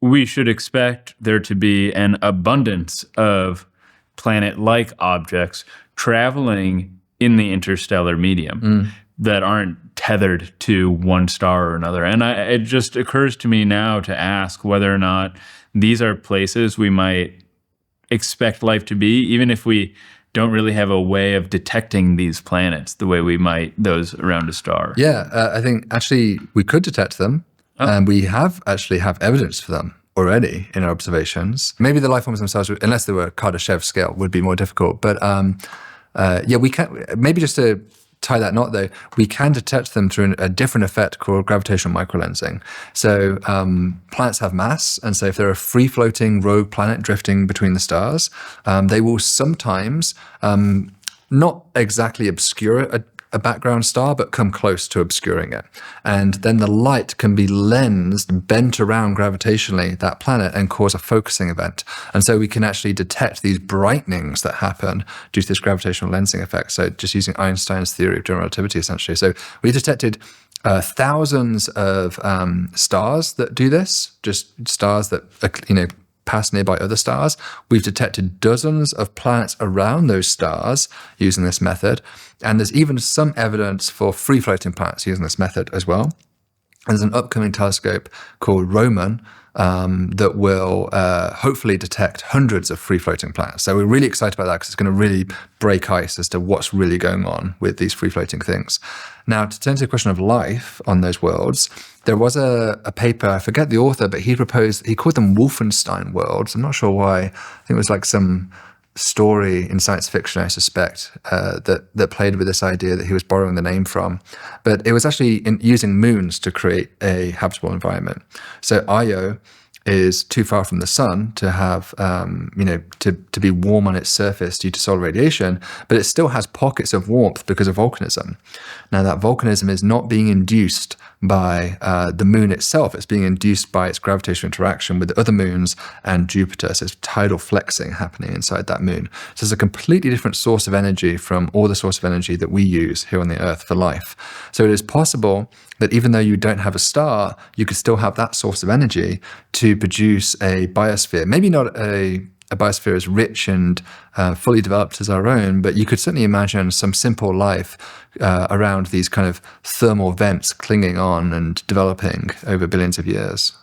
we should expect there to be an abundance of planet-like objects traveling in the interstellar medium that aren't tethered to one star or another. And it just occurs to me now to ask whether or not these are places we might expect life to be, even if we don't really have a way of detecting these planets the way we might those around a star. Yeah, I think actually we could detect them, and we have evidence for them already in our observations. Maybe the life forms themselves, unless they were Kardashev scale, would be more difficult. But yeah, we can, maybe just to tie that knot though, we can detect them through a different effect called gravitational microlensing. So planets have mass, and so if they're a free-floating rogue planet drifting between the stars, they will sometimes not exactly obscure a background star, but come close to obscuring it. And then the light can be lensed, bent around gravitationally that planet and cause a focusing event. And so we can actually detect these brightenings that happen due to this gravitational lensing effect. So just using Einstein's theory of general relativity, essentially. So we detected thousands of stars that do this, just stars that, pass nearby other stars. We've detected dozens of planets around those stars using this method. And there's even some evidence for free-floating planets using this method as well. And there's an upcoming telescope called Roman that will hopefully detect hundreds of free-floating planets. So we're really excited about that because it's going to really break ice as to what's really going on with these free-floating things. Now, to turn to the question of life on those worlds, there was a paper, I forget the author, but he called them Wolfenstein worlds. I'm not sure why. I think it was like some story in science fiction, I suspect, that played with this idea that he was borrowing the name from. But it was actually using moons to create a habitable environment. So Io is too far from the sun to have, to be warm on its surface due to solar radiation, but it still has pockets of warmth because of volcanism. Now, that volcanism is not being induced by the moon itself. It's being induced by its gravitational interaction with the other moons and Jupiter. So it's tidal flexing happening inside that moon. So it's a completely different source of energy from all the source of energy that we use here on the Earth for life. So it is possible that even though you don't have a star, you could still have that source of energy to produce a biosphere. Maybe not a biosphere as rich and fully developed as our own, but you could certainly imagine some simple life around these kind of thermal vents clinging on and developing over billions of years.